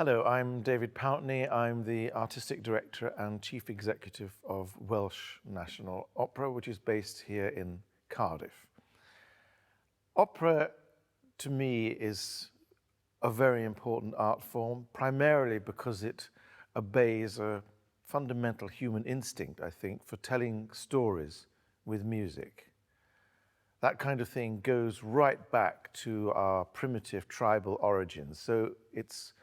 Hello, I'm David Pountney. I'm the Artistic Director and Chief Executive of Welsh National Opera, which is based here in Cardiff. Opera, to me, is a very important art form, primarily because it obeys a fundamental human instinct, I think, for telling stories with music. That kind of thing goes right back to our primitive tribal origins. So it's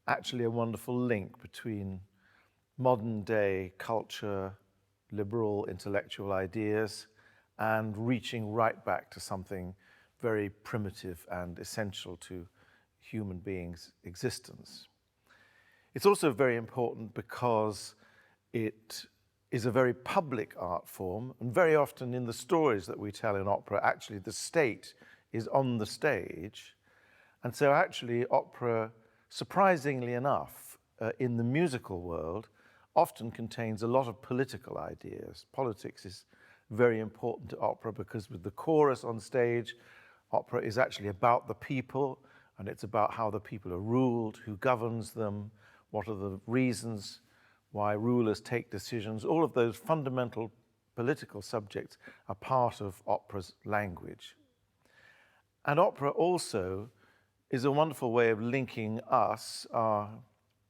actually a wonderful link between modern day culture, liberal intellectual ideas, and reaching right back to something very primitive and essential to human beings' existence. It's also very important because it is a very public art form, and very often in the stories that we tell in opera, actually the state is on the stage. And so actually opera, surprisingly enough, in the musical world, often contains a lot of political ideas. Politics is very important to opera because with the chorus on stage, opera is actually about the people, and it's about how the people are ruled, who governs them, what are the reasons why rulers take decisions. All of those fundamental political subjects are part of opera's language. And opera also is a wonderful way of linking us, our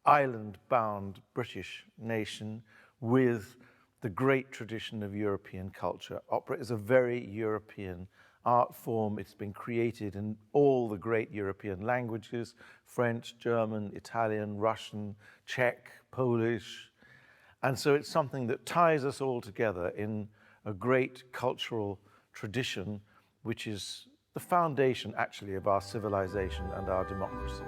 island-bound British nation, with the great tradition of European culture. Opera is a very European art form. It's been created in all the great European languages: French, German, Italian, Russian, Czech, Polish. And so it's something that ties us all together in a great cultural tradition, which is the foundation, actually, of our civilization and our democracy.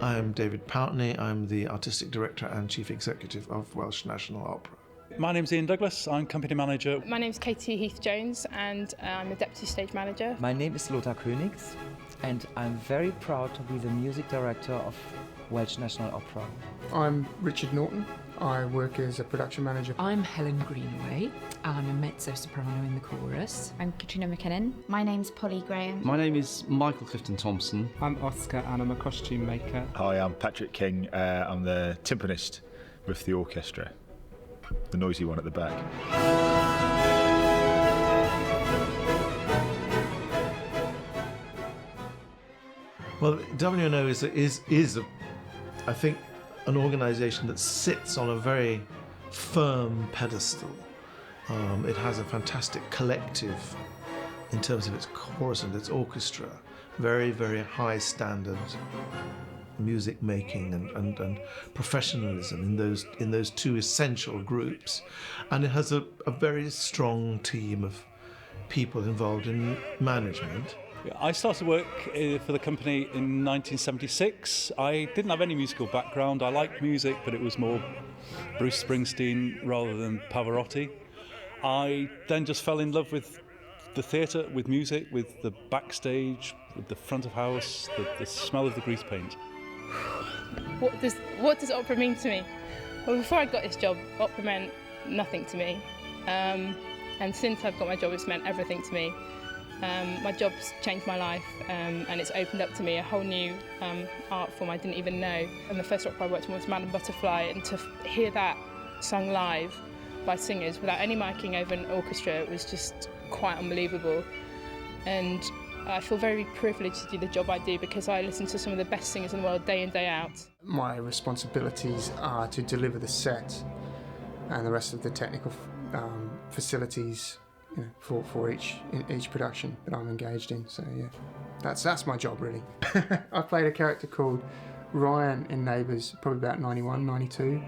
I'm David Pountney. I'm the Artistic Director and Chief Executive of Welsh National Opera. My name's Ian Douglas, I'm Company Manager. My name's Katie Heath-Jones and I'm the Deputy Stage Manager. My name is Lothar Königs and I'm very proud to be the Music Director of Welsh National Opera. I'm Richard Norton. I work as a production manager. I'm Helen Greenaway. I'm a mezzo-soprano in the chorus. I'm Katrina McKinnon. My name's Polly Graham. My name is Michael Clifton-Thompson. I'm Oscar and I'm a costume maker. Hi, I'm Patrick King. I'm the timpanist with the orchestra, the noisy one at the back. Well, WNO is I think, an organisation that sits on a very firm pedestal. It has a fantastic collective in terms of its chorus and its orchestra, very, very high standard music making and professionalism in those two essential groups, and it has a very strong team of people involved in management. I started work for the company in 1976. I didn't have any musical background. I liked music, but it was more Bruce Springsteen rather than Pavarotti. I then just fell in love with the theatre, with music, with the backstage, with the front of house, the smell of the grease paint. What does opera mean to me? Well, before I got this job, opera meant nothing to me. And since I've got my job, it's meant everything to me. My job's changed my life and it's opened up to me a whole new art form I didn't even know. And the first opera I worked on was Madame Butterfly, and to hear that sung live by singers without any miking over an orchestra, it was just quite unbelievable. And I feel very privileged to do the job I do because I listen to some of the best singers in the world day in, day out. My responsibilities are to deliver the set and the rest of the technical facilities, for each production that I'm engaged in. So yeah, that's my job really. I played a character called Ryan in Neighbours, probably about 91, 92,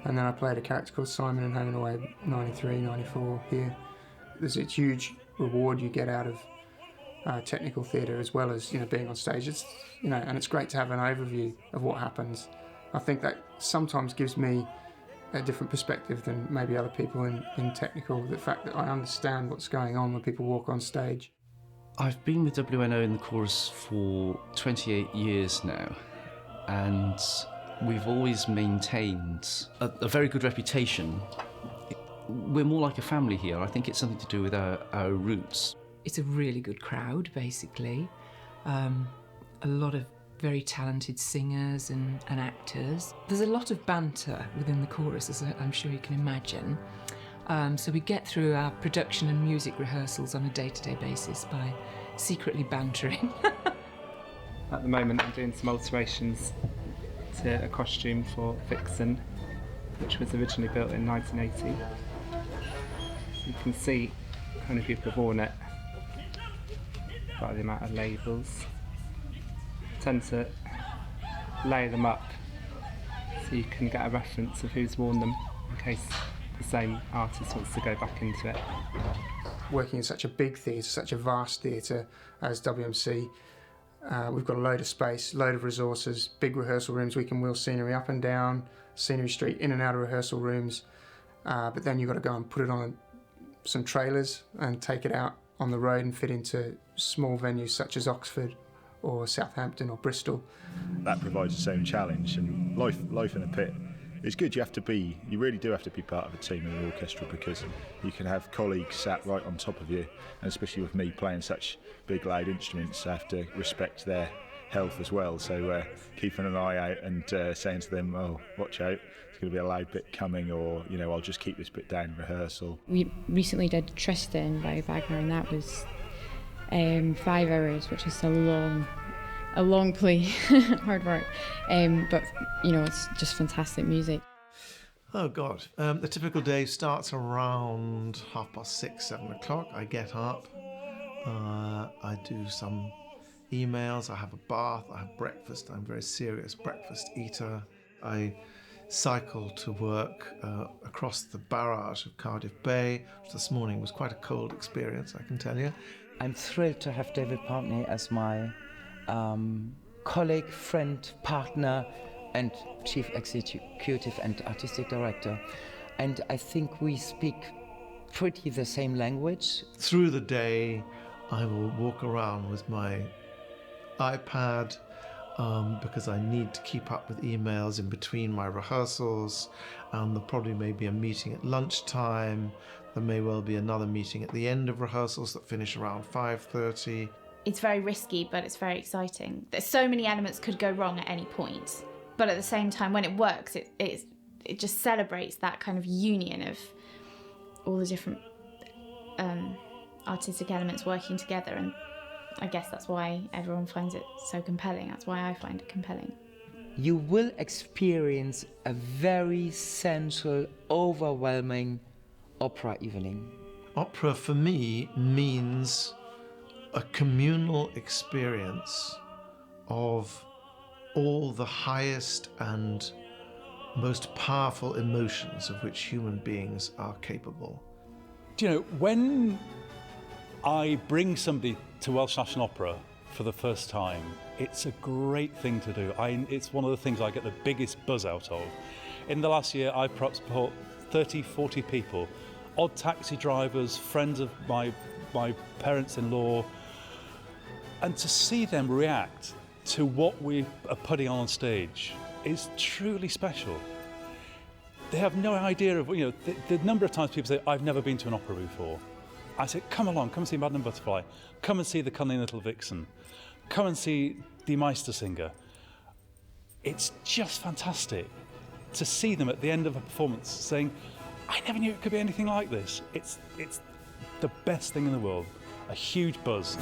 and then I played a character called Simon in Home and Away, 93, 94 here. There's a huge reward you get out of technical theatre as well as being on stage. It's and it's great to have an overview of what happens. I think that sometimes gives me a different perspective than maybe other people in technical, the fact that I understand what's going on when people walk on stage. I've been with WNO in the chorus for 28 years now, and we've always maintained a very good reputation. We're more like a family here. I think it's something to do with our roots. It's a really good crowd, basically. A lot of very talented singers and actors. There's a lot of banter within the chorus, as I'm sure you can imagine. So we get through our production and music rehearsals on a day-to-day basis by secretly bantering. At the moment I'm doing some alterations to a costume for Vixen, which was originally built in 1980. So you can see how many people have worn it by the amount of labels. I tend to layer them up so you can get a reference of who's worn them in case the same artist wants to go back into it. Working in such a big theatre, such a vast theatre as WMC, we've got a load of space, load of resources, big rehearsal rooms. We can wheel scenery up and down Scenery Street, in and out of rehearsal rooms, but then you've got to go and put it on some trailers and take it out on the road and fit into small venues such as Oxford or Southampton or Bristol. That provides its own challenge, and life in a pit. It's good. You really do have to be part of a team in an orchestra, because you can have colleagues sat right on top of you, and especially with me playing such big loud instruments, I have to respect their health as well. So keeping an eye out and saying to them, "Oh, watch out, it's going to be a loud bit coming," or I'll just keep this bit down in rehearsal. We recently did Tristan by Wagner, and that was 5 hours, which is a long play, hard work, but it's just fantastic music. Oh God, the typical day starts around 6:30, 7 o'clock. I get up, I do some emails, I have a bath, I have breakfast. I'm a very serious breakfast eater. I cycle to work across the barrage of Cardiff Bay, which this morning was quite a cold experience, I can tell you. I'm thrilled to have David Pountney as my colleague, friend, partner, and chief executive and artistic director. And I think we speak pretty the same language. Through the day, I will walk around with my iPad because I need to keep up with emails in between my rehearsals. There probably may be a meeting at lunchtime. There may well be another meeting at the end of rehearsals that finish around 5:30. It's very risky, but it's very exciting. There's so many elements could go wrong at any point, but at the same time, when it works, it just celebrates that kind of union of all the different artistic elements working together, and I guess that's why everyone finds it so compelling. That's why I find it compelling. You will experience a very sensual, overwhelming opera evening. Opera for me means a communal experience of all the highest and most powerful emotions of which human beings are capable. When I bring somebody to Welsh National Opera for the first time, it's a great thing to do. It's one of the things I get the biggest buzz out of. In the last year, I've perhaps brought 30, 40 people, odd taxi drivers, friends of my parents-in-law, and to see them react to what we are putting on stage is truly special. They have no idea of, the number of times people say, "I've never been to an opera before." I say, "Come along, come and see Madame Butterfly. Come and see the Cunning Little Vixen. Come and see Die Meistersinger." It's just fantastic to see them at the end of a performance saying, "I never knew it could be anything like this." It's the best thing in the world. A huge buzz.